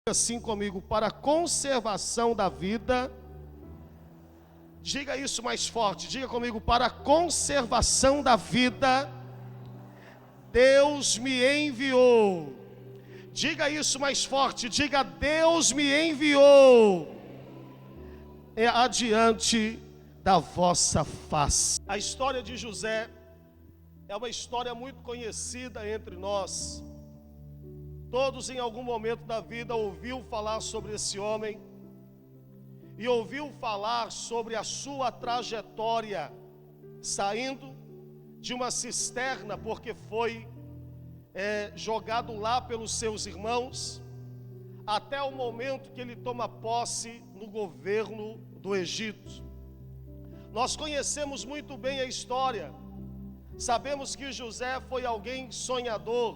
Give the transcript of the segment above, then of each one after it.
assim comigo, para a conservação da vida. Diga isso mais forte, diga comigo, para a conservação da vida, Deus me enviou. Diga isso mais forte, diga: Deus me enviou adiante da vossa face. A história de José é uma história muito conhecida entre nós. Todos em algum momento da vida ouviu falar sobre esse homem e ouviu falar sobre a sua trajetória, saindo de uma cisterna porque foi jogado lá pelos seus irmãos, até o momento que ele toma posse no governo do Egito. Nós conhecemos muito bem a história, sabemos que José foi alguém sonhador,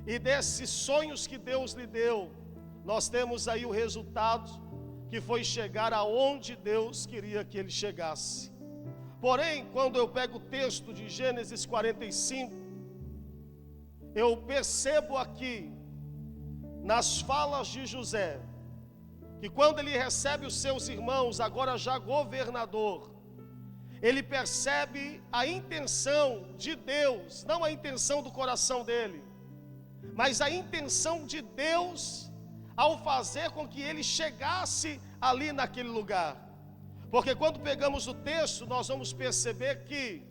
e desses sonhos que Deus lhe deu, nós temos aí o resultado, que foi chegar aonde Deus queria que ele chegasse. Porém, quando eu pego o texto de Gênesis 45, eu percebo aqui, nas falas de José, que quando ele recebe os seus irmãos, agora já governador, ele percebe a intenção de Deus, não a intenção do coração dele, mas a intenção de Deus ao fazer com que ele chegasse ali naquele lugar. Porque quando pegamos o texto, nós vamos perceber que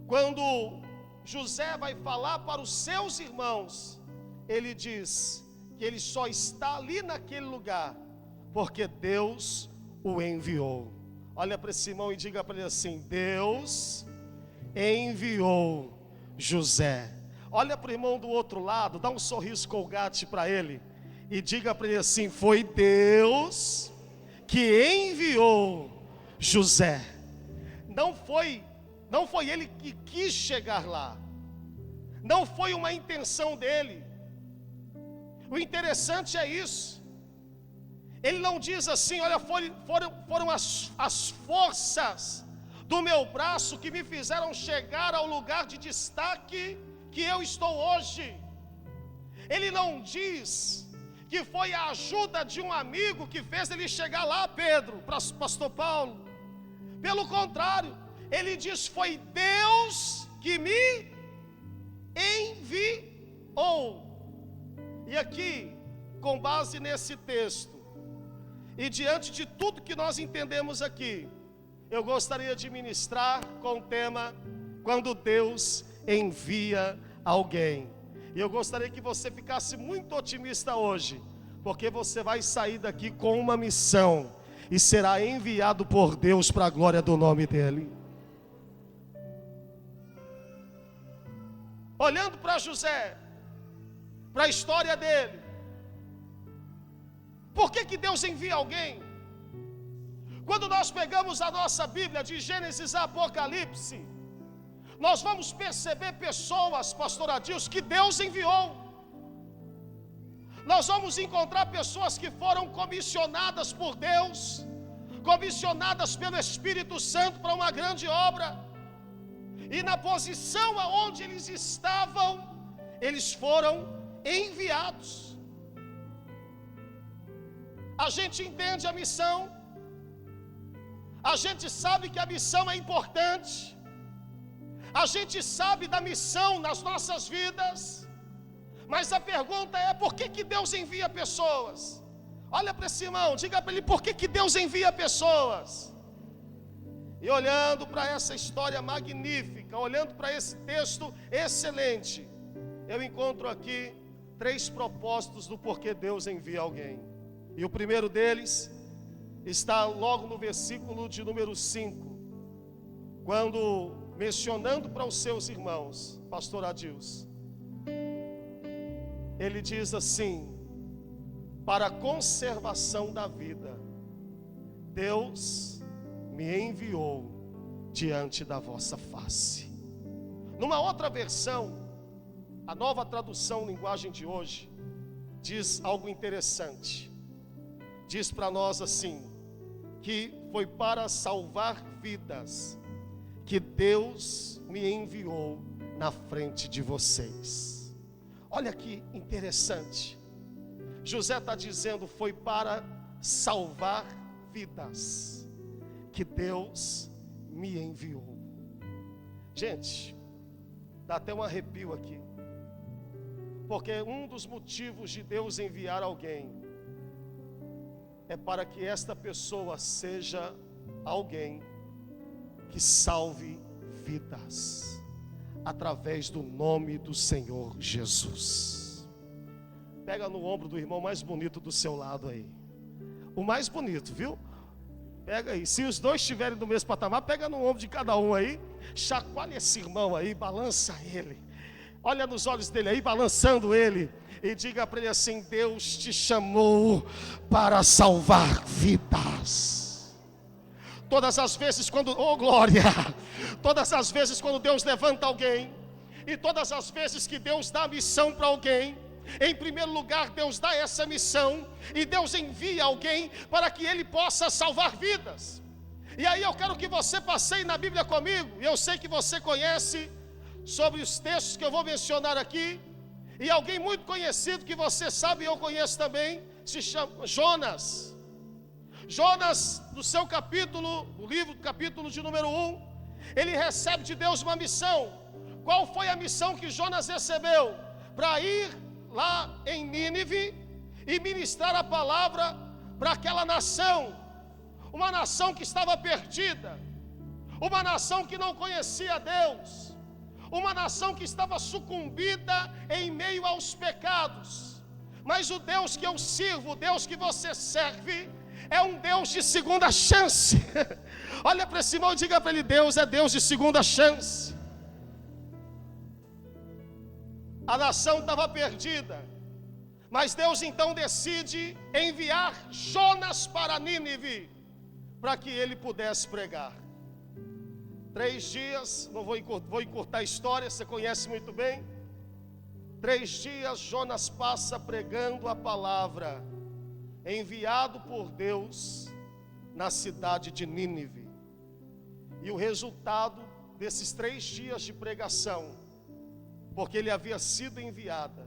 quando José vai falar para os seus irmãos, ele diz que ele só está ali naquele lugar porque Deus o enviou. Olha para esse irmão e diga para ele assim: Deus enviou José. Olha para o irmão do outro lado, dá um sorriso colgate para ele e diga para ele assim: foi Deus que enviou José. Não foi ele que quis chegar lá, não foi uma intenção dele. O interessante é isso. Ele não diz assim: olha, foram as forças do meu braço que me fizeram chegar ao lugar de destaque que eu estou hoje. Ele não diz que foi a ajuda de um amigo que fez ele chegar lá, Pedro, pastor Paulo. Pelo contrário, ele diz: foi Deus que me enviou. E aqui, com base nesse texto, e diante de tudo que nós entendemos aqui, eu gostaria de ministrar com o tema: quando Deus envia alguém. E eu gostaria que você ficasse muito otimista hoje, porque você vai sair daqui com uma missão e será enviado por Deus para a glória do nome dele. Olhando para José, para a história dele, por que Deus envia alguém? Quando nós pegamos a nossa Bíblia de Gênesis a Apocalipse, nós vamos perceber pessoas, pastor Adilson, que Deus enviou. Nós vamos encontrar pessoas que foram comissionadas por Deus, comissionadas pelo Espírito Santo para uma grande obra, e na posição aonde eles estavam, eles foram enviados. A gente entende a missão, a gente sabe que a missão é importante, a gente sabe da missão nas nossas vidas, mas a pergunta é: por que Deus envia pessoas? Olha para esse irmão, diga para ele: por que Deus envia pessoas? E olhando para essa história magnífica, olhando para esse texto excelente, eu encontro aqui 3 propósitos do porquê Deus envia alguém. E o primeiro deles está logo no versículo de número 5, quando mencionando para os seus irmãos, pastor Adilson, ele diz assim: para a conservação da vida, Deus me enviou diante da vossa face. Numa outra versão, a Nova Tradução Linguagem de hoje, diz algo interessante. Diz para nós assim, que foi para salvar vidas que Deus me enviou na frente de vocês. Olha que interessante. José está dizendo, foi para salvar vidas que Deus me enviou. Gente, dá até um arrepio aqui, porque um dos motivos de Deus enviar alguém é para que esta pessoa seja alguém que salve vidas através do nome do Senhor Jesus. Pega no ombro do irmão mais bonito do seu lado aí, o mais bonito, viu? Pega aí, se os dois estiverem no mesmo patamar, pega no ombro de cada um aí, chacoalha esse irmão aí, balança ele, olha nos olhos dele aí, balançando ele, e diga para ele assim: Deus te chamou para salvar vidas. Todas as vezes quando, oh glória, todas as vezes quando Deus levanta alguém, e todas as vezes que Deus dá missão para alguém, em primeiro lugar Deus dá essa missão, e Deus envia alguém para que ele possa salvar vidas. E aí eu quero que você passeie na Bíblia comigo, e eu sei que você conhece sobre os textos que eu vou mencionar aqui, e alguém muito conhecido que você sabe e eu conheço também, se chama Jonas. Jonas, no seu capítulo, no livro, capítulo de número 1, ele recebe de Deus uma missão. Qual foi a missão que Jonas recebeu? Para ir lá em Nínive e ministrar a palavra para aquela nação, uma nação que estava perdida, uma nação que não conhecia Deus, uma nação que estava sucumbida em meio aos pecados. Mas o Deus que eu sirvo, o Deus que você serve, é um Deus de segunda chance. Olha para esse irmão e diga para ele: Deus é Deus de segunda chance. A nação estava perdida, mas Deus então decide enviar Jonas para Nínive, para que ele pudesse pregar. 3 dias, não vou encurtar a história, você conhece muito bem. 3 dias Jonas passa pregando a palavra, enviado por Deus na cidade de Nínive. E o resultado desses 3 dias de pregação, porque ele havia sido enviado,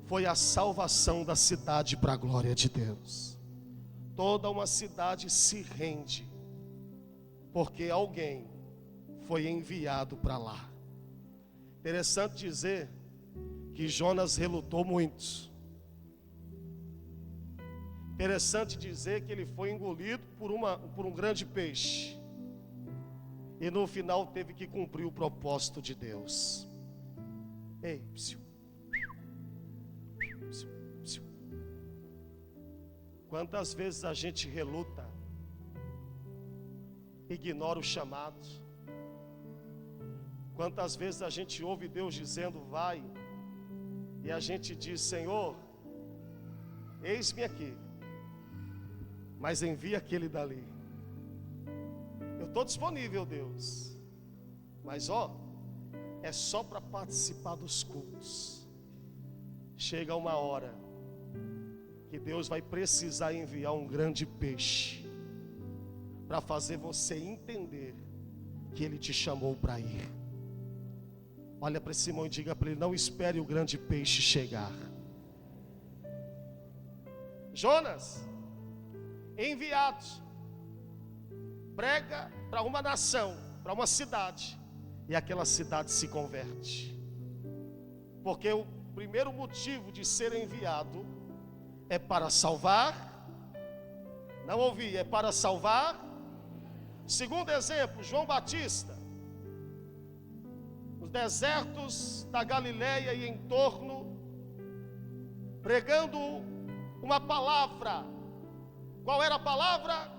foi a salvação da cidade para a glória de Deus. Toda uma cidade se rende, porque alguém foi enviado para lá. Interessante dizer que Jonas relutou muito. Interessante dizer que ele foi engolido por um grande peixe, e no final teve que cumprir o propósito de Deus. Ei, psiu, psiu, psiu. Quantas vezes a gente reluta, ignora o chamado? Quantas vezes a gente ouve Deus dizendo vai, e a gente diz: Senhor, eis-me aqui, mas envia aquele dali. Eu estou disponível, Deus, mas é só para participar dos cultos. Chega uma hora que Deus vai precisar enviar um grande peixe para fazer você entender que Ele te chamou para ir. Olha para esse irmão e diga para ele: não espere o grande peixe chegar. Jonas, enviado, prega para uma nação, para uma cidade, e aquela cidade se converte. Porque o primeiro motivo de ser enviado é para salvar. Não ouvi, é para salvar. Segundo exemplo, João Batista, nos desertos da Galileia e em torno, pregando uma palavra. Qual era a palavra?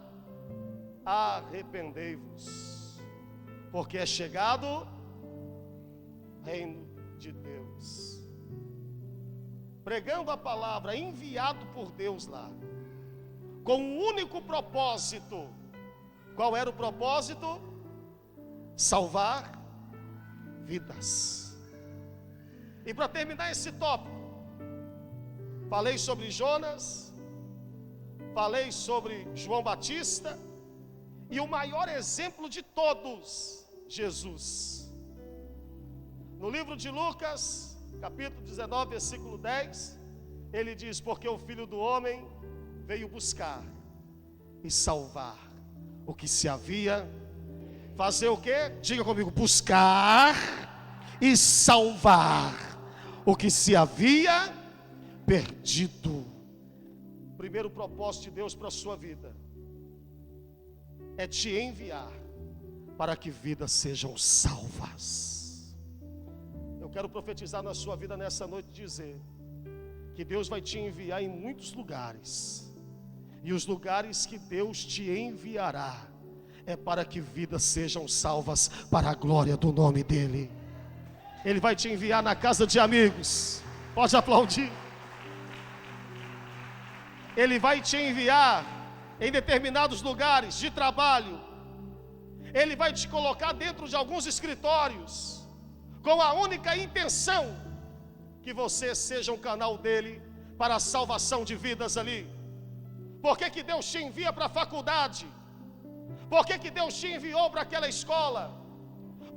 Arrependei-vos, porque é chegado o reino de Deus. Pregando a palavra, enviado por Deus lá, com um único propósito. Qual era o propósito? Salvar vidas. E para terminar esse tópico, falei sobre Jonas, falei sobre João Batista, e o maior exemplo de todos, Jesus. No livro de Lucas, capítulo 19, versículo 10, ele diz: porque o Filho do Homem veio buscar e salvar o que se havia. Fazer o quê? Diga comigo: buscar e salvar o que se havia perdido. O primeiro propósito de Deus para a sua vida é te enviar para que vidas sejam salvas. Eu quero profetizar na sua vida nessa noite, dizer que Deus vai te enviar em muitos lugares, e os lugares que Deus te enviará é para que vidas sejam salvas para a glória do nome dEle. Ele vai te enviar na casa de amigos, pode aplaudir. Ele vai te enviar em determinados lugares de trabalho. Ele vai te colocar dentro de alguns escritórios, com a única intenção que você seja um canal dele para a salvação de vidas ali. Por que Deus te envia para a faculdade? Por que Deus te enviou para aquela escola?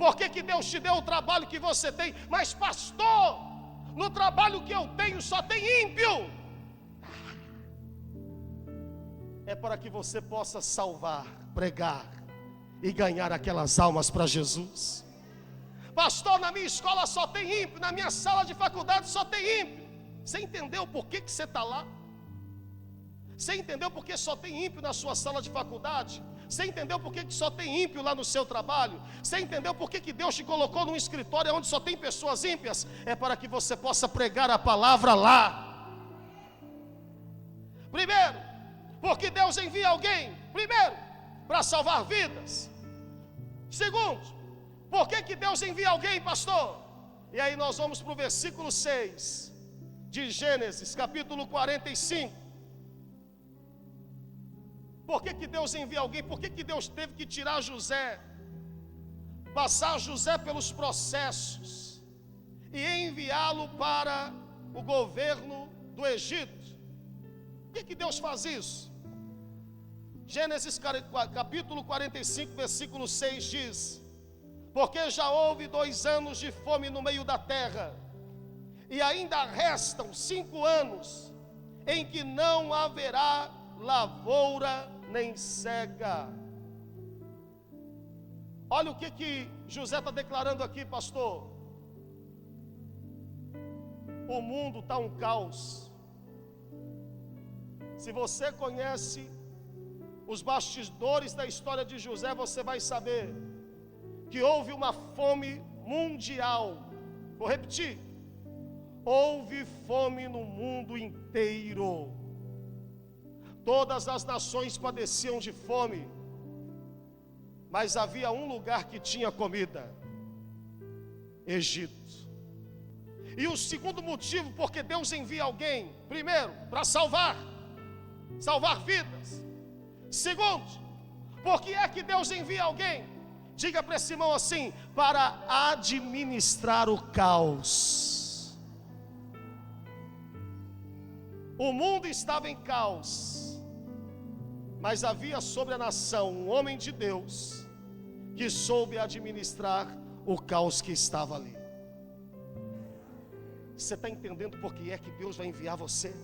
Por que Deus te deu o trabalho que você tem? Mas pastor, no trabalho que eu tenho só tem ímpio. É para que você possa salvar, pregar e ganhar aquelas almas para Jesus. Pastor, na minha escola só tem ímpio, na minha sala de faculdade só tem ímpio. Você entendeu por que você está lá? Você entendeu por que só tem ímpio na sua sala de faculdade? Você entendeu por que só tem ímpio lá no seu trabalho? Você entendeu por que Deus te colocou num escritório onde só tem pessoas ímpias? É para que você possa pregar a palavra lá. Primeiro, porque Deus envia alguém, primeiro, para salvar vidas. Segundo, por que Deus envia alguém, pastor? E aí nós vamos para o versículo 6 de Gênesis, capítulo 45. Por que Deus envia alguém? Por que Deus teve que tirar José, passar José pelos processos e enviá-lo para o governo do Egito? Por que Deus faz isso? Gênesis capítulo 45, versículo 6 diz: porque já houve 2 anos de fome no meio da terra, e ainda restam 5 anos em que não haverá lavoura nem cega. Olha o que José está declarando aqui, pastor. O mundo está um caos. Se você conhece os bastidores da história de José, você vai saber que houve uma fome mundial. Vou repetir: houve fome no mundo inteiro. Todas as nações padeciam de fome, mas havia um lugar que tinha comida: Egito. E o segundo motivo porque Deus envia alguém, primeiro, para salvar vidas. Segundo, por que é que Deus envia alguém? Diga para esse irmão assim: para administrar o caos. O mundo estava em caos, mas havia sobre a nação um homem de Deus que soube administrar o caos que estava ali. Você está entendendo por que é que Deus vai enviar você?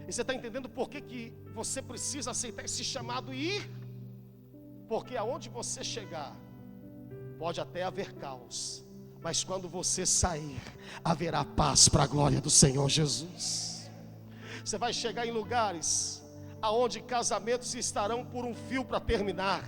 E você está entendendo por que você precisa aceitar esse chamado e ir? Porque aonde você chegar, pode até haver caos, mas quando você sair, haverá paz para a glória do Senhor Jesus. Você vai chegar em lugares aonde casamentos estarão por um fio para terminar,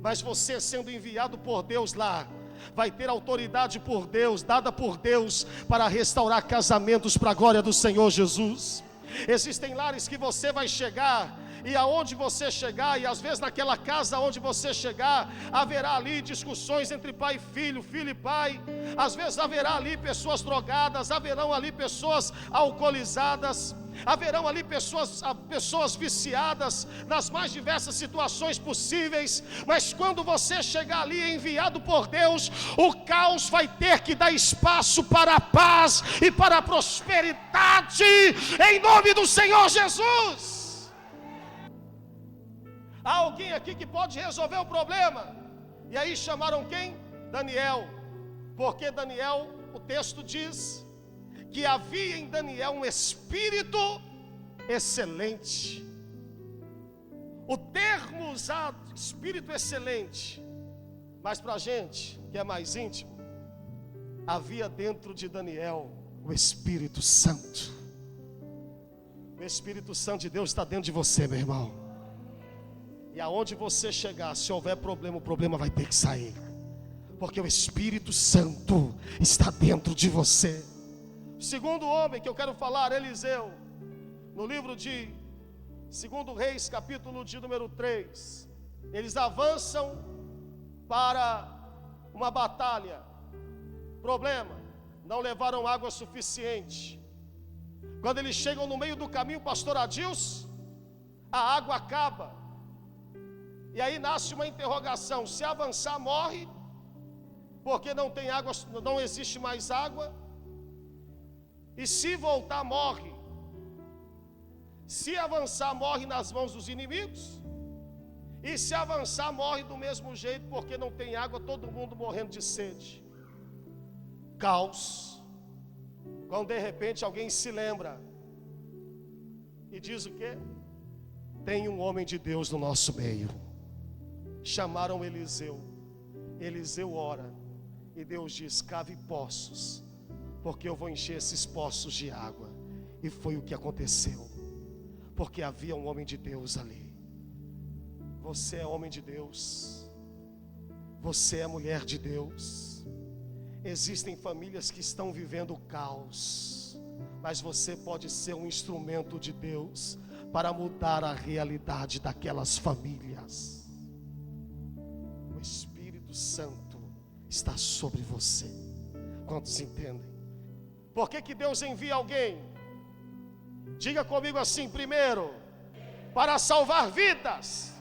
mas você, sendo enviado por Deus lá, vai ter autoridade por Deus, dada por Deus, para restaurar casamentos para a glória do Senhor Jesus. Existem lares que você vai chegar, e aonde você chegar, e às vezes naquela casa onde você chegar, haverá ali discussões entre pai e filho, filho e pai. Às vezes haverá ali pessoas drogadas, haverão ali pessoas alcoolizadas, haverão ali pessoas viciadas nas mais diversas situações possíveis. Mas quando você chegar ali enviado por Deus, o caos vai ter que dar espaço para a paz e para a prosperidade, em nome do Senhor Jesus. Há alguém aqui que pode resolver o problema. E aí chamaram quem? Daniel. Porque Daniel o texto diz que havia em Daniel um espírito excelente. O termo usado, espírito excelente, mas para a gente que é mais íntimo, havia dentro de Daniel o Espírito Santo. O Espírito Santo de Deus está dentro de você, meu irmão. E aonde você chegar, se houver problema, o problema vai ter que sair, porque o Espírito Santo está dentro de você. O segundo homem que eu quero falar, Eliseu, no livro de 2 Reis, capítulo de número 3. Eles avançam para uma batalha. Problema, não levaram água suficiente. Quando eles chegam no meio do caminho, pastor Adilson, a água acaba. E aí nasce uma interrogação: se avançar morre, porque não tem água, não existe mais água. E se voltar morre. Se avançar morre nas mãos dos inimigos. E se avançar morre do mesmo jeito, porque não tem água, todo mundo morrendo de sede. Caos. Quando de repente alguém se lembra e diz o quê? Tem um homem de Deus no nosso meio. Chamaram Eliseu. Eliseu ora e Deus diz: cave poços, porque eu vou encher esses poços de água. E foi o que aconteceu, porque havia um homem de Deus ali. Você é homem de Deus, você é mulher de Deus. Existem famílias que estão vivendo caos, mas você pode ser um instrumento de Deus para mudar a realidade daquelas famílias. O Espírito Santo está sobre você. Quantos entendem? Por que Deus envia alguém? Diga comigo assim: primeiro, para salvar vidas.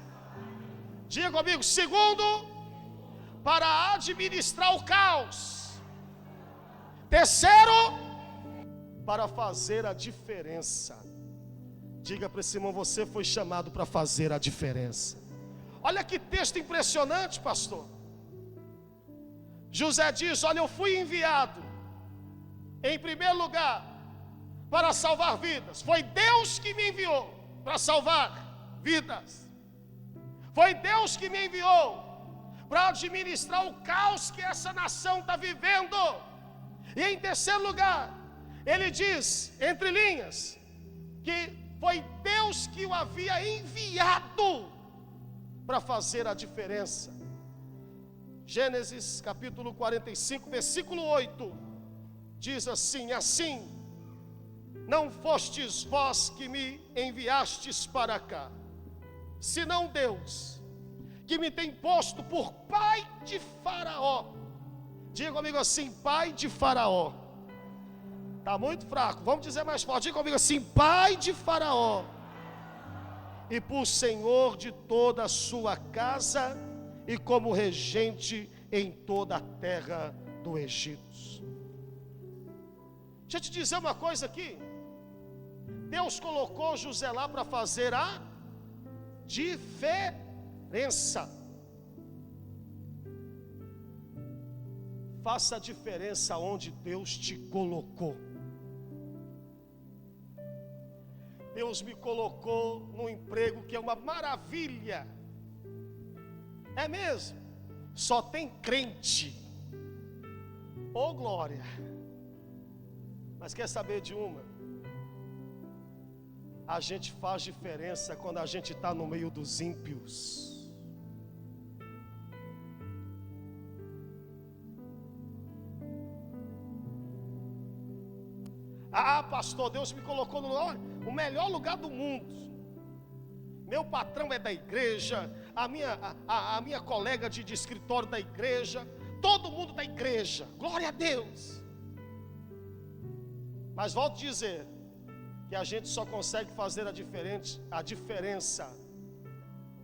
Diga comigo: segundo, para administrar o caos. Terceiro, para fazer a diferença. Diga para esse irmão: você foi chamado para fazer a diferença. Olha que texto impressionante, pastor. José diz: olha, eu fui enviado em primeiro lugar para salvar vidas. Foi Deus que me enviou para salvar vidas. Foi Deus que me enviou para administrar o caos que essa nação está vivendo. E em terceiro lugar, ele diz, entre linhas, que foi Deus que o havia enviado para fazer a diferença. Gênesis capítulo 45, versículo 8, diz assim: assim, não fostes vós que me enviastes para cá, senão Deus, que me tem posto por pai de Faraó. Diga comigo assim: pai de Faraó. Está muito fraco, vamos dizer mais forte. Diga comigo assim: pai de Faraó, e por senhor de toda a sua casa, e como regente em toda a terra do Egito. Deixa eu te dizer uma coisa aqui. Deus colocou José lá para fazer a diferença. Faça a diferença onde Deus te colocou. Deus me colocou num emprego que é uma maravilha. É mesmo? Só tem crente. Ô glória. Mas quer saber de uma? A gente faz diferença quando a gente está no meio dos ímpios. Ah, pastor, Deus me colocou no melhor lugar do mundo. Meu patrão é da igreja, a minha colega de escritório da igreja, todo mundo da igreja, glória a Deus. Mas volto a dizer que a gente só consegue fazer a diferença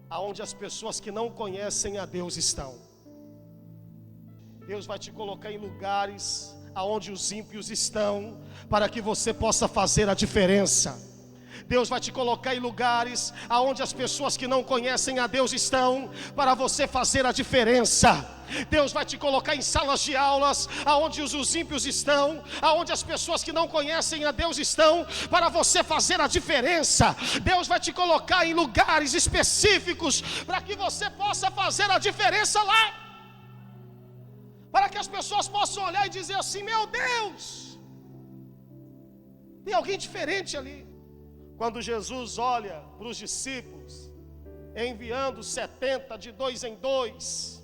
aonde as pessoas que não conhecem a Deus estão. Deus vai te colocar em lugares aonde os ímpios estão, para que você possa fazer a diferença. Deus vai te colocar em lugares aonde as pessoas que não conhecem a Deus estão, para você fazer a diferença. Deus vai te colocar em salas de aulas, aonde os ímpios estão, aonde as pessoas que não conhecem a Deus estão, para você fazer a diferença. Deus vai te colocar em lugares específicos, para que você possa fazer a diferença lá, para que as pessoas possam olhar e dizer assim: meu Deus, tem alguém diferente ali. Quando Jesus olha para os discípulos, enviando 70 de 2 em 2,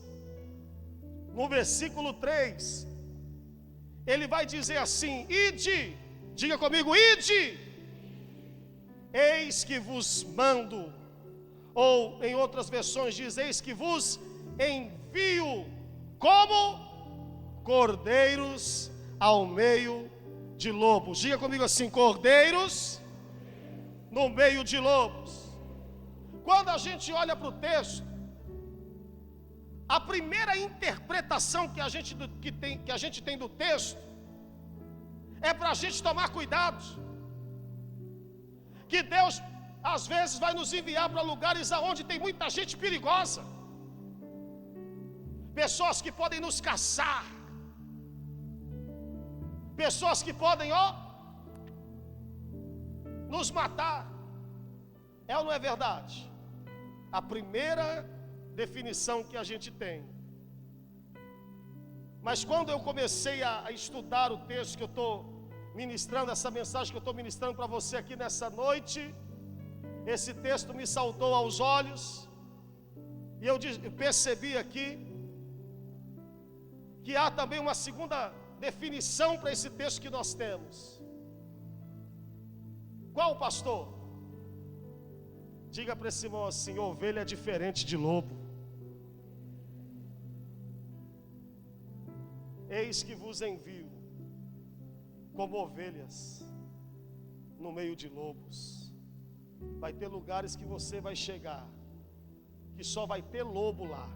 no versículo 3, ele vai dizer assim: ide, diga comigo, ide, eis que vos mando, ou em outras versões diz: eis que vos envio, como cordeiros ao meio de lobos. Diga comigo assim: cordeiros no meio de lobos. Quando a gente olha para o texto, a primeira interpretação que a gente tem do texto é para a gente tomar cuidado, que Deus às vezes vai nos enviar para lugares aonde tem muita gente perigosa, pessoas que podem nos caçar, pessoas que podem nos matar. É ou não é verdade? A primeira definição que a gente tem. Mas quando eu comecei a estudar o texto que eu estou ministrando, essa mensagem que eu estou ministrando para você aqui nessa noite, esse texto me saltou aos olhos, e eu percebi aqui que há também uma segunda definição para esse texto que nós temos. Qual, pastor? Diga para esse irmão assim: ovelha é diferente de lobo. Eis que vos envio como ovelhas no meio de lobos. Vai ter lugares que você vai chegar, que só vai ter lobo lá.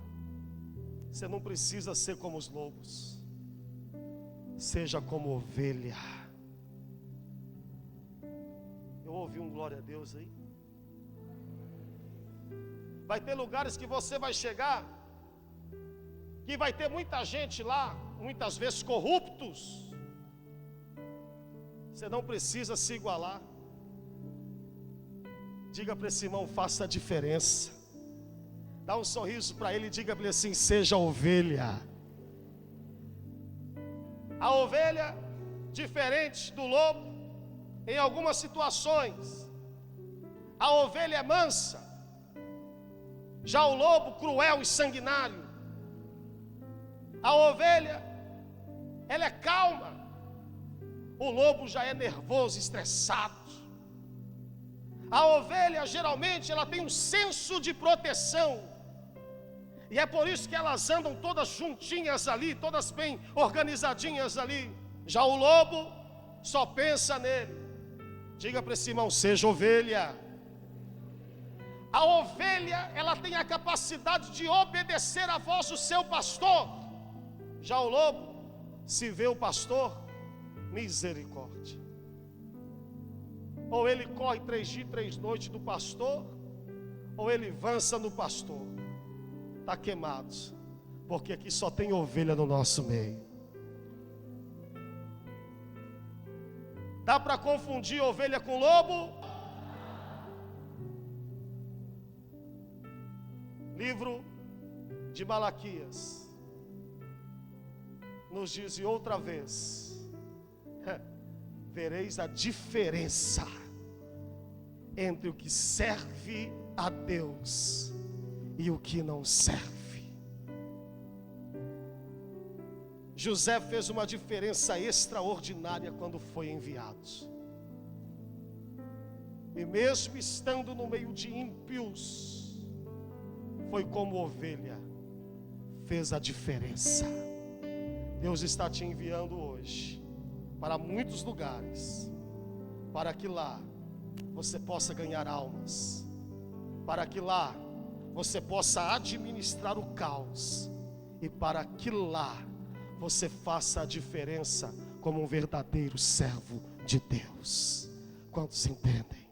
Você não precisa ser como os lobos. Seja como ovelha. Eu ouvi um glória a Deus aí. Vai ter lugares que você vai chegar, que vai ter muita gente lá, muitas vezes corruptos. Você não precisa se igualar. Diga para esse irmão: faça a diferença. Dá um sorriso para ele e diga para ele assim: seja ovelha. A ovelha, diferente do lobo, em algumas situações, a ovelha é mansa, já o lobo cruel e sanguinário. A ovelha, ela é calma, o lobo já é nervoso, estressado. A ovelha geralmente ela tem um senso de proteção, e é por isso que elas andam todas juntinhas ali, todas bem organizadinhas ali. Já o lobo só pensa nele. Diga para esse irmão: seja ovelha. A ovelha, ela tem a capacidade de obedecer à voz do seu pastor. Já o lobo, se vê o pastor, misericórdia. Ou ele corre 3 dias e 3 noites do pastor, ou ele avança no pastor. Está queimado, porque aqui só tem ovelha no nosso meio. Dá para confundir ovelha com lobo? Livro de Malaquias nos diz outra vez: vereis a diferença entre o que serve a Deus e o que não serve. José fez uma diferença extraordinária quando foi enviado. E mesmo estando no meio de ímpios, foi como ovelha, fez a diferença. Deus está te enviando hoje para muitos lugares, para que lá você possa ganhar almas, para que lá você possa administrar o caos, e para que lá você faça a diferença como um verdadeiro servo de Deus. Quantos entendem?